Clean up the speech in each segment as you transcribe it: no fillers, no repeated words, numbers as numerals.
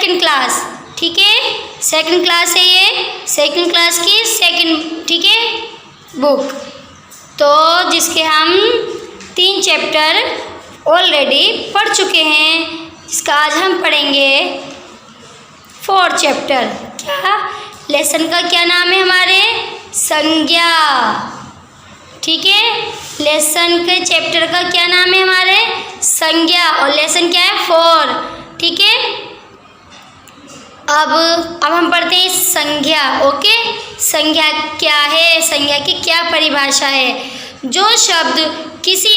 Second class, ठीक है, second class है ये, सेकंड क्लास की सेकंड, ठीक है, बुक। तो जिसके हम 3 चैप्टर ऑलरेडी पढ़ चुके हैं, जिसका आज हम पढ़ेंगे 4 चैप्टर। क्या लेसन का क्या नाम है हमारे? संज्ञा, ठीक है, लेसन के चैप्टर का क्या नाम है हमारे? संज्ञा, और लेसन क्या है? 4, ठीक है। अब हम पढ़ते हैं संज्ञा। ओके, संज्ञा क्या है, संज्ञा की क्या परिभाषा है? जो शब्द किसी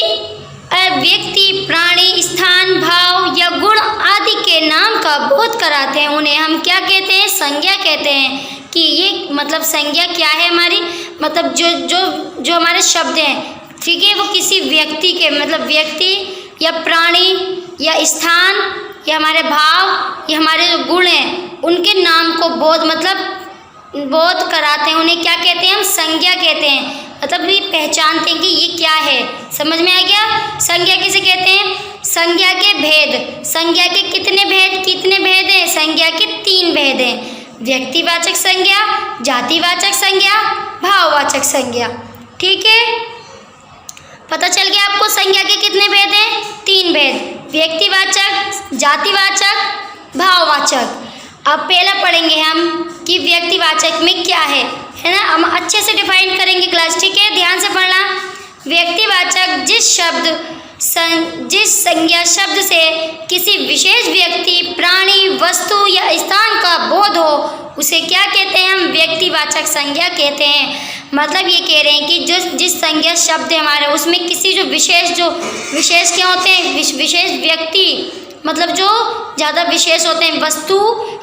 व्यक्ति, प्राणी, स्थान, भाव या गुण आदि के नाम का बोध कराते हैं, उन्हें हम क्या कहते हैं? संज्ञा कहते हैं। कि ये मतलब संज्ञा क्या है हमारी, मतलब जो हमारे शब्द हैं, ठीक है, वो किसी व्यक्ति के, मतलब व्यक्ति या प्राणी या स्थान या हमारे भाव या हमारे जो गुण हैं, उनके नाम को बोध कराते हैं, उन्हें क्या कहते हैं? हम संज्ञा कहते हैं। मतलब ये पहचानते हैं कि ये क्या है। समझ में आ गया? संज्ञा किसे कहते हैं? संज्ञा के भेद। संज्ञा के कितने भेद हैं? संज्ञा के 3 भेद हैं। व्यक्तिवाचक संज्ञा, जातिवाचक संज्ञा, भाववाचक संज्ञा, ठीक है। पता चल गया आपको संज्ञा के कितने भेद हैं? 3 भेद, व्यक्तिवाचक, जातिवाचक, भाववाचक। अब पहला पढ़ेंगे हम कि व्यक्तिवाचक में क्या है ना, हम अच्छे से डिफाइन करेंगे क्लास, ठीक है, ध्यान से पढ़ना। व्यक्तिवाचक जिस संज्ञा शब्द से किसी विशेष व्यक्ति, प्राणी, वस्तु या स्थान का बोध हो, उसे क्या कहते हैं? हम व्यक्तिवाचक संज्ञा कहते हैं। मतलब ये कह रहे हैं कि जिस संज्ञा शब्द है हमारे, उसमें किसी जो विशेष क्या होते हैं? विशेष व्यक्ति, मतलब जो ज़्यादा विशेष होते हैं, वस्तु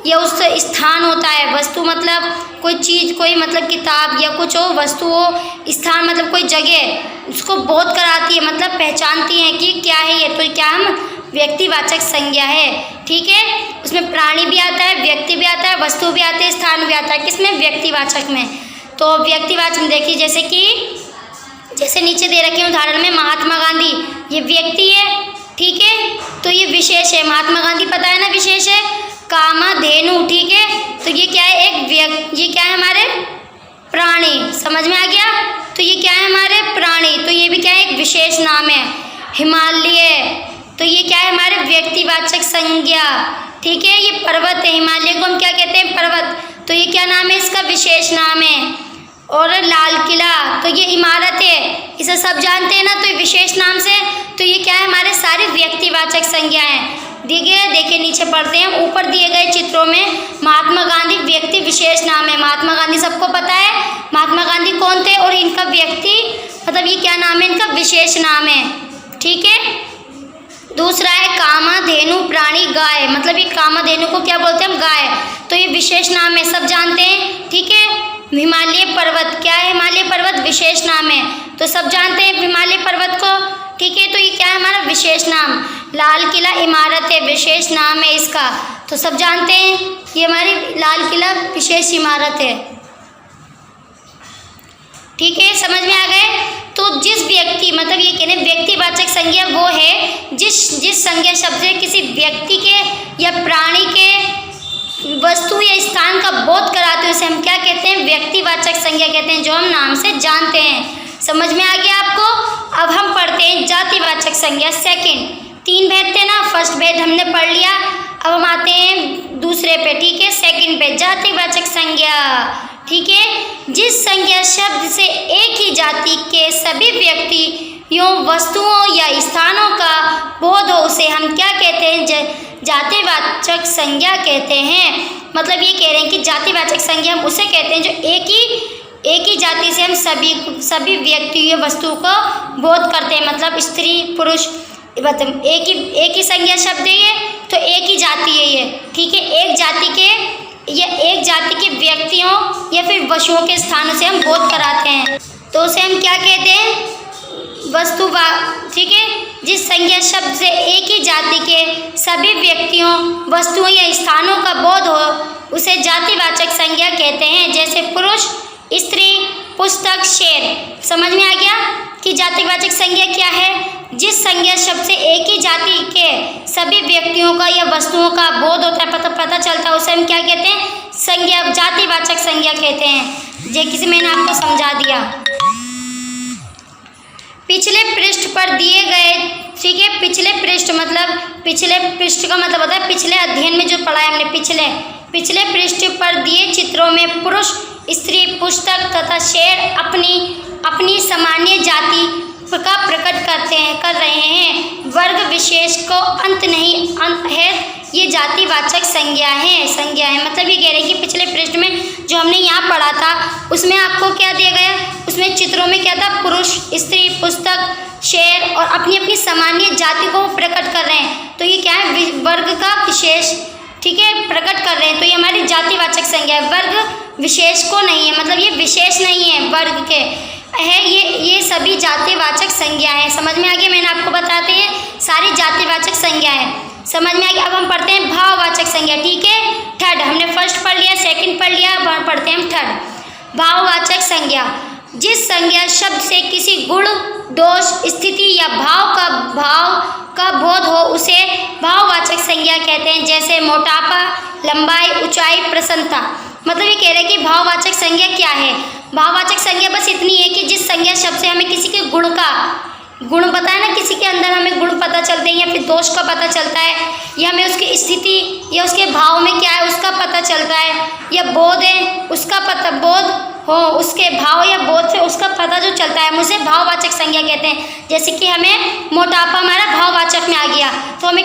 या उस स्थान होता है। वस्तु मतलब कोई चीज़, कोई मतलब किताब या कुछ हो, वस्तु हो, स्थान मतलब कोई जगह, उसको बोध कराती है, मतलब पहचानती है कि क्या है ये, तो क्या हम व्यक्तिवाचक संज्ञा है, ठीक है। उसमें प्राणी भी आता है, व्यक्ति भी आता है, वस्तु भी आते हैं, स्थान भी आता है। किसमें? व्यक्तिवाचक में। तो व्यक्तिवाचक में देखिए, जैसे नीचे दे रखे हैं उदाहरण में, महात्मा गांधी, ये व्यक्ति है, ठीक है, तो ये विशेष है। महात्मा गांधी पता है ना, विशेष है। कामधेनु, ठीक है, तो ये क्या है? ये क्या है हमारे? प्राणी। समझ में आ गया? तो ये क्या है हमारे? प्राणी। तो ये भी क्या है? एक विशेष नाम है। हिमालय, तो ये क्या है? हमारे व्यक्तिवाचक संज्ञा, ठीक है। ये पर्वत है, हिमालय को हम क्या कहते हैं? पर्वत। तो ये क्या नाम है? इसका विशेष नाम है। और लाल किला, तो ये इमारत है, इसे सब जानते हैं ना, तो ये विशेष नाम से, तो ये क्या है? हमारे सारे व्यक्तिवाचक संज्ञा हैं। देखिए नीचे पढ़ते हैं, ऊपर दिए गए चित्रों में महात्मा गांधी व्यक्ति विशेष नाम है। महात्मा गांधी सबको पता है, महात्मा गांधी कौन थे, और इनका व्यक्ति मतलब ये क्या नाम है? इनका विशेष नाम है, ठीक है। दूसरा है कामधेनु, प्राणी गाय, मतलब ये कामधेनु को क्या बोलते हैं? हम गाय। तो ये विशेष नाम है, सब जानते हैं, ठीक है। हिमालय पर्वत, क्या है? हिमालय पर्वत विशेष नाम है, तो सब जानते हैं हिमालय पर्वत को, ठीक है। तो ये क्या है? हमारा विशेष नाम। लाल किला इमारत है, विशेष नाम है इसका, तो सब जानते हैं ये हमारी लाल किला विशेष इमारत है, ठीक है। समझ में आ गए? तो जिस व्यक्ति, मतलब ये कहने व्यक्तिवाचक संज्ञा वो है जिस संज्ञा शब्द से किसी व्यक्ति के या प्राणी के, वस्तु या स्थान का बोध कराते हैं, उसे हम क्या कहते हैं? व्यक्तिवाचक संज्ञा कहते हैं, जो हम नाम से जानते हैं। समझ में आ गया आपको? अब हम पढ़ते हैं जातिवाचक संज्ञा सेकंड। 3 भेद थे ना, फर्स्ट भेद हमने पढ़ लिया, अब हम आते हैं दूसरे पे, ठीक है, सेकंड पे, जातिवाचक संज्ञा, ठीक है। जिस संज्ञा शब्द से एक ही जाति के सभी व्यक्तियों, वस्तुओं या स्थानों का बोध हो, उसे हम क्या कहते हैं? जातिवाचक संज्ञा कहते हैं। मतलब ये कह रहे हैं कि जातिवाचक संज्ञा हम उसे कहते हैं जो एक ही जाति से हम सभी व्यक्तियों, वस्तुओं को बोध करते हैं। मतलब स्त्री, पुरुष, मतलब एक ही संज्ञा शब्द है ये, तो एक ही जाति है ये, ठीक है। एक जाति के व्यक्तियों या फिर वस्तुओं के स्थानों से हम बोध कराते हैं, तो उसे हम क्या कहते हैं? वस्तु, ठीक है। जिस संज्ञा शब्द से एक ही जाति के सभी व्यक्तियों, वस्तुओं या स्थानों का बोध हो, उसे जातिवाचक संज्ञा कहते हैं। जैसे पुरुष, स्त्री, पुस्तक, शेर। समझ में आ गया कि जातिवाचक संज्ञा क्या है? जिस संज्ञा शब्द से एक ही जाति के सभी व्यक्तियों का या वस्तुओं का बोध होता है, पता चलता है, उसे हम क्या कहते हैं? संज्ञा, जातिवाचक संज्ञा कहते हैं। जे किसी मैंने आपको समझा दिया। पिछले पृष्ठ पर दिए गए, ठीक है, पिछले पृष्ठ का मतलब होता है पिछले अध्ययन में जो पढ़ा है हमने, पिछले पृष्ठ पर दिए चित्रों में पुरुष, स्त्री, पुस्तक तथा शेर अपनी सामान्य जाति का प्रकट कर रहे हैं। वर्ग विशेष को अंत है, ये जातिवाचक संज्ञा है। मतलब ये कह रहे हैं कि पिछले पृष्ठ में जो हमने यहाँ पढ़ा था उसमें आपको क्या दिया गया? उसमें चित्रों में क्या था? पुरुष, स्त्री, पुस्तक, शेर और अपनी सामान्य जाति को प्रकट कर रहे हैं। तो ये क्या है? वर्ग का विशेष, ठीक है, प्रकट कर रहे हैं। तो ये हमारी जातिवाचक संज्ञा है, वर्ग विशेष को नहीं है, मतलब ये विशेष नहीं है वर्ग के है, ये सभी जातिवाचक संज्ञा है। समझ में आ गया? मैंने आपको बताते हैं सारी जातिवाचक संज्ञा है, समझ में आ गया। अब हम पढ़ते हैं भाववाचक संज्ञा, ठीक है। थर्ड, हमने फर्स्ट पढ़ लिया, सेकंड पढ़ लिया, अब पढ़ते हैं हम थर्ड। भाववाचक संज्ञा, जिस संज्ञा शब्द से किसी गुण, दोष, स्थिति या भाव का बोध हो उसे भाववाचक संज्ञा कहते हैं। जैसे मोटापा, लंबाई, ऊंचाई, प्रसन्नता। मतलब ये कह रहे हैं कि भाववाचक संज्ञा क्या है? भाववाचक संज्ञा बस इतनी है कि जिस संज्ञा शब्द से हमें किसी के गुण पता है ना, किसी के अंदर हमें गुण पता चलते हैं या फिर दोष का पता चलता है, या हमें उसकी स्थिति या उसके भाव में क्या है उसका पता चलता है, या बोध है उसका पता, बोध हो उसके भाव या बोध से उसका पता जो चलता है, हम उसे भाववाचक संज्ञा कहते हैं। जैसे कि हमें मोटापा हमारा भाववाचक में आ गया, तो हमें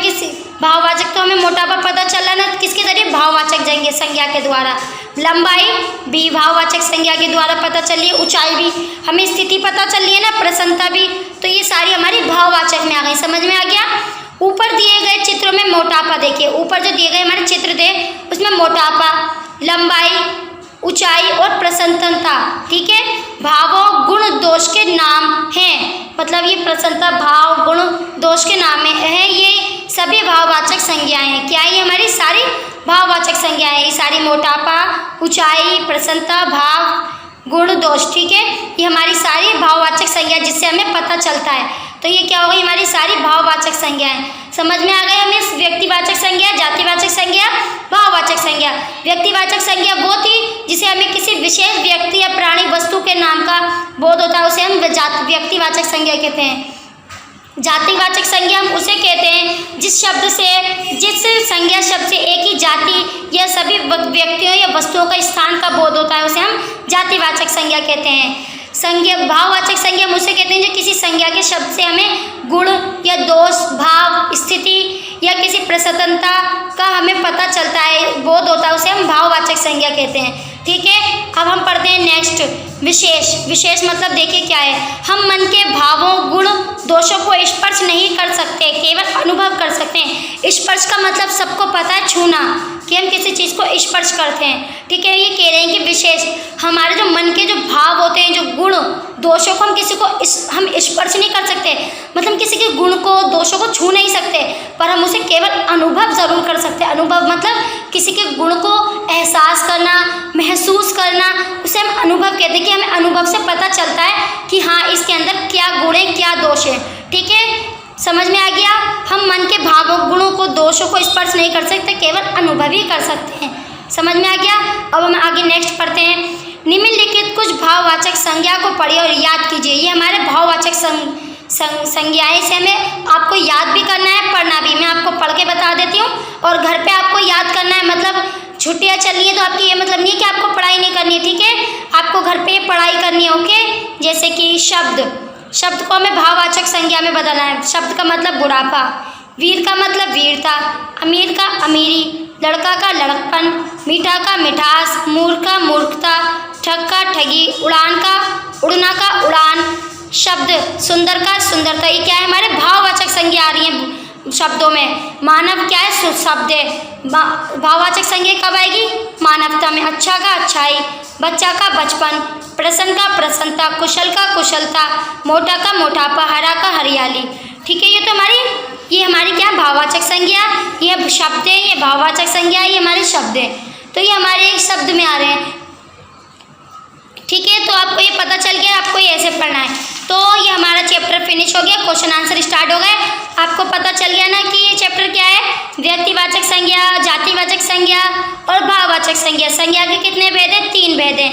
भाववाचक, तो हमें मोटापा पता चल रहा ना, किसके जरिए? भाववाचक संज्ञा के द्वारा। लंबाई भी भाववाचक संज्ञा के द्वारा पता चली है, ऊंचाई भी, हमें स्थिति पता चल रही है ना, प्रसन्नता भी, तो ये सारी हमारी भाववाचक में आ गई। समझ में आ गया? ऊपर दिए गए चित्रों में मोटापा, देखिए ऊपर जो दिए गए हमारे चित्र थे उसमें मोटापा, लंबाई, ऊंचाई और प्रसन्नता, ठीक है, भावों, गुण, दोष के नाम हैं। मतलब ये प्रसन्नता, भाव, गुण, दोष के नाम है, ये सभी भाववाचक संज्ञाएं हैं। क्या ये हमारी सारी भाववाचक संज्ञाएं? ये सारी मोटापा, ऊंचाई, प्रसन्नता, भाव, गुण, दोष, ठीक है, ये हमारी सारी भाववाचक संज्ञा जिससे हमें पता चलता है। तो ये क्या होगी? हमारी सारी भाववाचक संज्ञाएं। समझ में आ गए हमें? व्यक्तिवाचक संज्ञा, जातिवाचक संज्ञा, भाववाचक संज्ञा। व्यक्तिवाचक संज्ञा वो थी जिसे हमें किसी विशेष व्यक्ति या प्राणी, वस्तु के नाम का बोध होता है, उसे हम व्यक्तिवाचक संज्ञा कहते हैं। जातिवाचक संज्ञा हम उसे कहते हैं जिस संज्ञा शब्द से एक ही जाति या सभी व्यक्तियों या वस्तुओं का स्थान का बोध होता है, उसे हम जातिवाचक संज्ञा कहते हैं। भाववाचक संज्ञा हम उसे कहते हैं जो किसी संज्ञा के शब्द से हमें गुण या दोष, भाव, स्थिति या किसी प्रसन्नता का हमें पता चलता है, बोध होता है, उसे हम भाववाचक संज्ञा कहते हैं। ठीक है, अब हम पढ़ते हैं नेक्स्ट विशेष मतलब देखिए क्या है। हम मन के भावों, गुण, दोषों को स्पर्श नहीं कर सकते, केवल अनुभव कर सकते हैं। स्पर्श का मतलब सबको पता है, छूना, कि हम किसी चीज़ को स्पर्श करते हैं। ठीक है, ये कह रहे हैं कि विशेष हमारे जो मन के जो भाव होते हैं, जो गुण, दोषों को हम किसी को हम स्पर्श नहीं कर सकते, मतलब किसी के गुण को, दोषों को छू नहीं सकते, पर हम उसे केवल अनुभव ज़रूर कर सकते हैं। अनुभव मतलब किसी के गुण को एहसास करना, महसूस करना, उसे हम अनुभव कहते हैं कि हमें अनुभव से पता चलता है कि हाँ इसके अंदर क्या गुण है, क्या दोष है। ठीक है, समझ में आ गया। हम मन के भावों, गुणों को, दोषों को स्पर्श नहीं कर सकते, केवल अनुभव ही कर सकते हैं। समझ में आ गया। अब हम आगे नेक्स्ट पढ़ते हैं। निम्नलिखित कुछ भाववाचक संज्ञा को पढ़िए और याद कीजिए। ये हमारे भाववाचक संज्ञाएं से हमें आपको याद भी करना है, पढ़ना भी। मैं आपको पढ़ के बता देती हूँ और घर पे आपको याद करना है। मतलब छुट्टियाँ चल रही हैं तो आपकी ये मतलब नहीं है कि आपको पढ़ाई नहीं करनी है। ठीक है, आपको घर पे पढ़ाई करनी है। ओके, जैसे कि शब्द को हमें भाववाचक संज्ञा में बदलना है। शब्द का मतलब बुढ़ापा, वीर का मतलब वीरता, अमीर का अमीरी, लड़का का लड़कपन, मीठा का मिठास, मूर्ख का मूर्खता, ठग का ठगी, उड़ान का उड़ना का उड़ान, शब्द सुंदर का सुंदरता। ये क्या है, हमारे भाववाचक संज्ञा आ रही है शब्दों में। मानव क्या है, शब्द है। भाववाचक संज्ञा कब आएगी, मानवता में। अच्छा का अच्छाई, बच्चा का बचपन, प्रसन्न का प्रसन्नता, कुशल का कुशलता, मोटा का मोटापा, हरा का हरियाली। ठीक है, ये हमारी क्या भाववाचक संज्ञा, ये शब्द है, ये भाववाचक संज्ञा, ये हमारे शब्द है। तो ये हमारे एक शब्द में आ रहे हैं। ठीक है, तो आपको ये पता चल गया, आपको ये ऐसे पढ़ना है। तो ये हमारा चैप्टर फिनिश हो गया, क्वेश्चन आंसर स्टार्ट हो गए। आपको पता चल गया ना कि ये चैप्टर क्या है, व्यक्तिवाचक संज्ञा, जातिवाचक संज्ञा और भाववाचक संज्ञा। संज्ञा के कितने भेद हैं? 3 भेद हैं।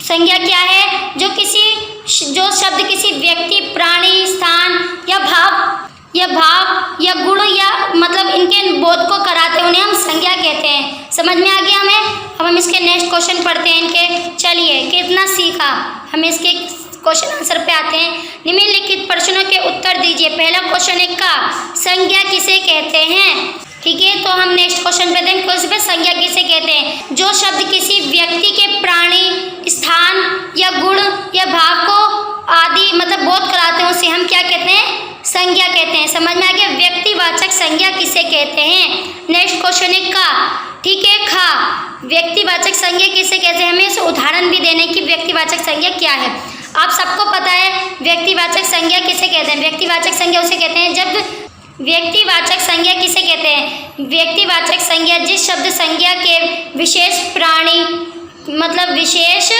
संज्ञा क्या है? जो शब्द किसी व्यक्ति, प्राणी, स्थान या भाव या गुण या मतलब इनके बोध को कराते हैं, उन्हें हम संज्ञा कहते हैं। समझ में आ गया हमें? अब हम इसके नेक्स्ट क्वेश्चन पढ़ते हैं इनके। चलिए, कितना सीखा, हमें इसके क्वेश्चन आंसर पे आते हैं। निम्नलिखित प्रश्नों के उत्तर दीजिए। पहला क्वेश्चन है का संज्ञा किसे कहते हैं? ठीक है, तो हम नेक्स्ट क्वेश्चन पे देखें, उस पे संज्ञा किसे कहते हैं? जो शब्द किसी व्यक्ति के प्राणी, स्थान या गुण या भाव को आदि मतलब बोध कराते हैं, उसे हम क्या कहते हैं? संज्ञा कहते हैं। समझ में आ गया? व्यक्तिवाचक संज्ञा किसे कहते हैं? नेक्स्ट क्वेश्चन है का, ठीक है, खा व्यक्तिवाचक संज्ञा किसे कहते हैं? हमें इसे उदाहरण भी देने की व्यक्तिवाचक संज्ञा क्या है। आप सबको पता है व्यक्तिवाचक संज्ञा किसे कहते हैं। व्यक्तिवाचक संज्ञा उसे कहते हैं जब व्यक्तिवाचक संज्ञा किसे कहते हैं? व्यक्तिवाचक संज्ञा जिस शब्द संज्ञा के विशेष प्राणी मतलब विशेष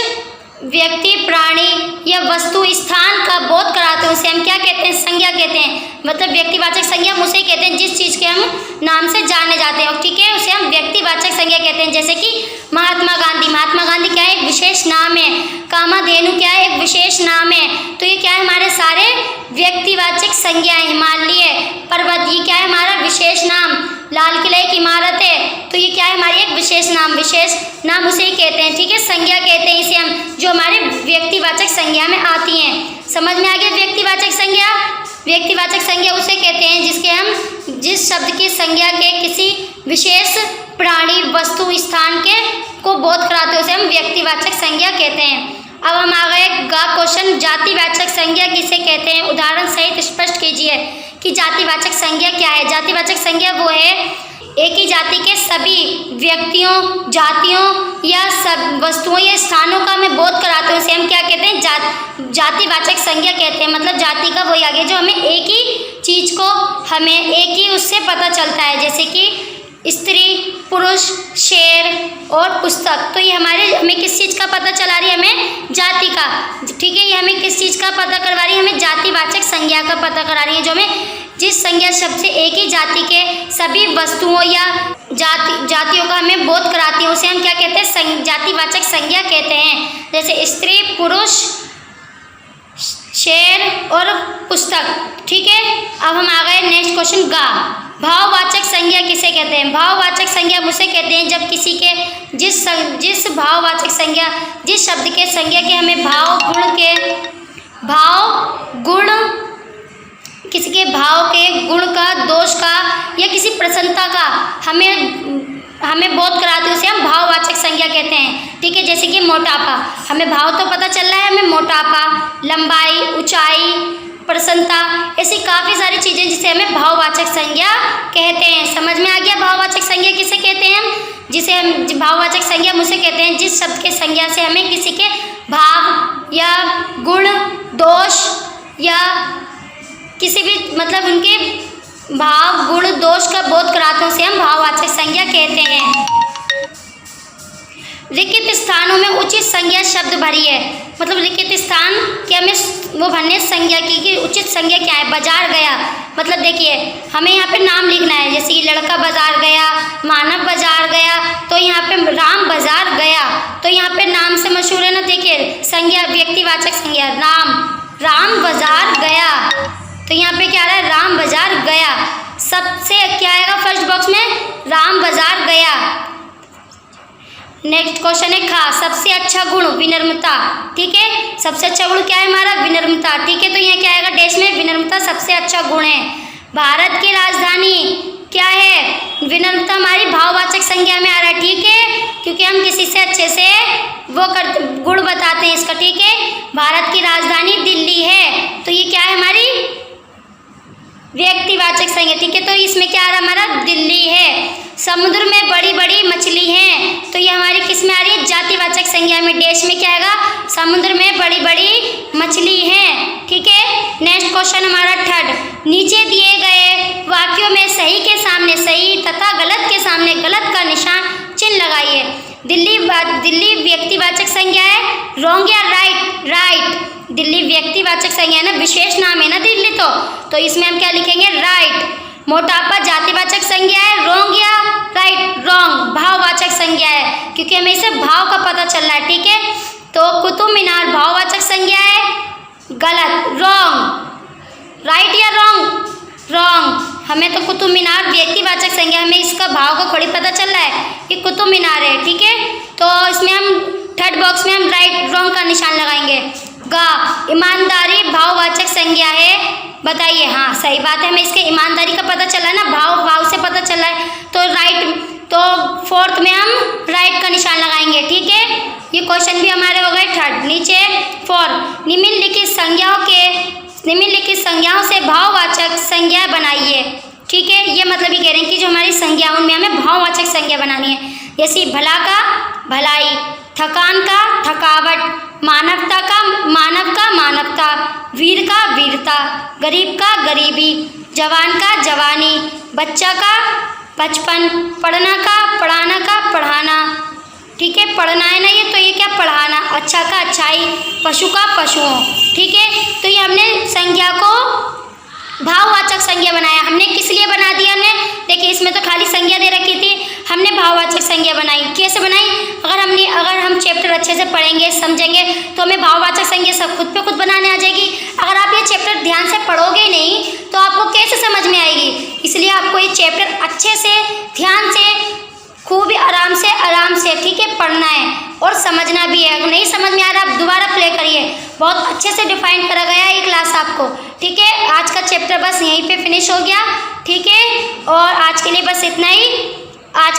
व्यक्ति, प्राणी या वस्तु, स्थान का बोध कराते हैं, उसे हम क्या कहते हैं? संज्ञा कहते हैं। मतलब व्यक्तिवाचक संज्ञा हम उसे कहते हैं जिस चीज़ के हम नाम से जाने जाते हैं, ठीक है, उसे हम व्यक्तिवाचक संज्ञा कहते हैं। जैसे कि महात्मा गांधी, महात्मा गांधी क्या है? एक विशेष नाम है। कामधेनु क्या है? एक विशेष नाम है। तो ये क्या है? हमारे सारे व्यक्तिवाचक संज्ञा है। हिमालय पर्वत, ये क्या है? हमारा विशेष नाम। लाल किला एक इमारत है, तो ये क्या है? हमारी एक विशेष नाम उसे ही कहते हैं, ठीक है, संज्ञा कहते हैं इसे हम, जो हमारे व्यक्तिवाचक संज्ञा में आती हैं। समझ में आ गया? व्यक्तिवाचक संज्ञा, व्यक्तिवाचक संज्ञा उसे कहते हैं जिसके हम जिस शब्द की संज्ञा के किसी विशेष प्राणी, वस्तु, स्थान के को बोध कराते हैं, उसे हम व्यक्तिवाचक संज्ञा कहते हैं। अब हम आ गए गा क्वेश्चन, जातिवाचक संज्ञा किसे कहते हैं? उदाहरण सहित स्पष्ट कीजिए कि जातिवाचक संज्ञा क्या है। जातिवाचक संज्ञा वो है एक ही जाति के सभी व्यक्तियों, जातियों या सब वस्तुओं या स्थानों का हमें बोध कराते हैं, उसे हम क्या कहते हैं? जातिवाचक संज्ञा कहते हैं। मतलब जाति का वही आगे जो हमें एक ही चीज़ को हमें एक ही उससे पता चलता है, जैसे कि स्त्री, पुरुष, शेर और पुस्तक। तो ये हमें किस चीज़ का पता चला रही है? हमें जाति का, ठीक है। ये हमें किस चीज़ का पता करवा रही है? हमें जातिवाचक संज्ञा का पता करा रही है, जो हमें जिस संज्ञा शब्द से एक ही जाति के सभी वस्तुओं या जातियों का हमें बोध कराती है, उसे हम क्या कहते हैं? जातिवाचक संज्ञा कहते हैं। जैसे स्त्री, पुरुष, शेर और पुस्तक, ठीक है। अब हम आ गए नेक्स्ट क्वेश्चन गा, भाववाचक संज्ञा किसे कहते हैं? भाववाचक संज्ञा उसे कहते हैं जब किसी के जिस भाववाचक संज्ञा जिस शब्द के संज्ञा के हमें गुण किसी के भाव के, गुण का, दोष का या किसी प्रसन्नता का हमें बोध कराते हैं, उसे हम भाववाचक संज्ञा कहते हैं, ठीक है। जैसे कि मोटापा, हमें भाव तो पता चल रहा है, हमें मोटापा, लंबाई, ऊंचाई, प्रसन्नता, ऐसी काफ़ी सारी चीज़ें जिसे हमें भाववाचक संज्ञा कहते हैं। समझ में आ गया? भाववाचक संज्ञा किसे कहते हैं? जिसे हम भाववाचक संज्ञा उसे कहते हैं जिस शब्द के संज्ञा से हमें किसी के भाव या गुण, दोष या किसी भी मतलब उनके भाव, गुण, दोष का बोध कराते हैं, उसे हम भाववाचक संज्ञा कहते हैं। लिखित स्थानों में उचित संज्ञा शब्द भरिए। मतलब लिखित स्थान के हमें वो भरने संज्ञा की कि उचित संज्ञा क्या है? बाजार गया, मतलब देखिए हमें यहाँ पे नाम लिखना है, जैसे कि लड़का बाजार गया, मानव बाजार गया, तो यहाँ पे राम बाजार गया, तो यहाँ पे नाम से मशहूर है ना। देखिए संज्ञा, व्यक्तिवाचक संज्ञा, राम बाजार गया, तो यहाँ पे क्या आ रहा है? राम बाजार गया। सबसे क्या आएगा फर्स्ट बॉक्स में? राम बाजार गया। नेक्स्ट क्वेश्चन है खा, सबसे अच्छा गुण विनम्रता, ठीक है। सबसे अच्छा गुण क्या है हमारा? विनम्रता, ठीक है। तो यहाँ क्या आएगा? देश में विनम्रता सबसे अच्छा गुण है। भारत की राजधानी क्या है? विनम्रता हमारी भाववाचक संज्ञा में आ रहा है, ठीक है, क्योंकि हम किसी से अच्छे से गुण बताते हैं इसका, ठीक है। भारत की राजधानी दिल्ली है, तो ये क्या है? हमारी व्यक्तिवाचक संज्ञा, ठीक है। तो इसमें क्या आ रहा है हमारा? दिल्ली है। समुद्र में बड़ी बड़ी मछली हैं, तो ये हमारी किस में आ रही है? जातिवाचक संज्ञा में। देश में क्या आएगा? समुद्र में बड़ी बड़ी मछली हैं, ठीक है। नेक्स्ट क्वेश्चन हमारा थर्ड, नीचे दिए गए वाक्यों में सही के सामने सही तथा गलत के सामने गलत का निशान चिन्ह लगाइए। दिल्ली व्यक्तिवाचक संज्ञा है, रॉन्ग या राइट? दिल्ली व्यक्तिवाचक संज्ञा संज्ञा है ना, विशेष नाम है ना दिल्ली, तो इसमें हम क्या लिखेंगे, राइट। मोटापा जातिवाचक संज्ञा है, रोंग या राइट, रोंग भाववाचक संज्ञा है, क्योंकि हमें इसे भाव का पता चल रहा है, ठीक है। तो कुतुब मीनार भाववाचक संज्ञा है, गलत, रोंग, राइट या रोंग, रोंग। हमें तो कुतुब मीनार व्यक्तिवाचक संज्ञा, हमें इसका भाव का थोड़ी पता चल रहा है कि कुतुब मीनार है, ठीक है। तो इसमें हम थर्ड बॉक्स में हम राइट रोंग का निशान लगाएंगे। गा, ईमानदारी भाववाचक संज्ञा है, बताइए, हाँ सही बात है, हमें इसके ईमानदारी का पता चला है ना, भाव से पता चला है, तो राइट, तो फोर्थ में हम राइट का निशान लगाएंगे, ठीक है। ये क्वेश्चन भी हमारे हो गए थर्ड। नीचे फोर, निम्नलिखित संज्ञाओं से भाववाचक संज्ञा बनाइए, ठीक है। ये मतलब ये कह रहे हैं कि जो हमारी संज्ञाओं में हमें भाववाचक संज्ञा बनानी है, जैसे भला का भलाई, थकान का थकावट, मानवता का मानवता, वीर का वीरता, गरीब का गरीबी, जवान का जवानी, बच्चा का बचपन, पढ़ना का पढ़ाना, ठीक है, पढ़ना है ना ये, तो ये क्या पढ़ाना, अच्छा का अच्छाई, पशु का पशुओं, ठीक है। तो ये हमने संज्ञा को भाववाचक संज्ञा बनाया। हमने किस लिए बना दिया, हमने देखिए इसमें तो खाली संज्ञा दे रखी थी, हमने भाववाचक संज्ञा बनाई। कैसे बनाई, अगर हम चैप्टर अच्छे से पढ़ेंगे समझेंगे तो हमें भाववाचक संज्ञा सब खुद पे खुद बनाने आ जाएगी। अगर आप ये चैप्टर ध्यान से पढ़ोगे नहीं तो आपको कैसे समझ में आएगी, इसलिए आपको ये चैप्टर अच्छे से ध्यान से खूब आराम से ठीक है पढ़ना है और समझना भी है। अगर नहीं समझ में आ रहा आप दोबारा प्ले करिए, बहुत अच्छे से डिफाइन करा गया है ये क्लास आपको, ठीक है। आज का चैप्टर बस यहीं पे फिनिश हो गया, ठीक है। और आज के लिए बस इतना ही। आज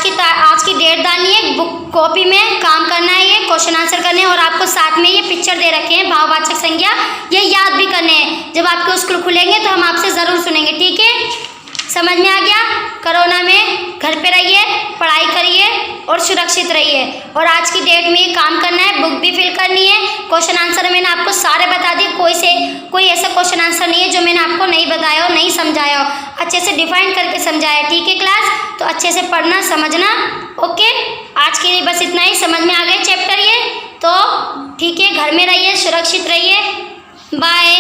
की डेट डालनी है, बुक कॉपी में काम करना है, ये क्वेश्चन आंसर करने हैं और आपको साथ में ये पिक्चर दे रखे हैं भाववाचक संज्ञा, ये याद भी करने हैं। जब आपके स्कूल खुलेंगे तो हम आपसे ज़रूर सुनेंगे, ठीक है। समझ में आ गया। कोरोना में घर पे रहिए, पढ़ाई करिए और सुरक्षित रहिए। और आज की डेट में ये काम करना है, बुक भी फिल करनी है, क्वेश्चन आंसर मैंने आपको सारे बता दिए, कोई ऐसा क्वेश्चन आंसर नहीं है जो मैंने आपको नहीं बताया हो, नहीं समझाया हो, अच्छे से डिफाइन करके समझाया, ठीक है क्लास। तो अच्छे से पढ़ना समझना, ओके। आज के लिए बस इतना ही, समझ में आ गए चैप्टर ये, तो ठीक है, घर में रहिए, सुरक्षित रहिए, बाय।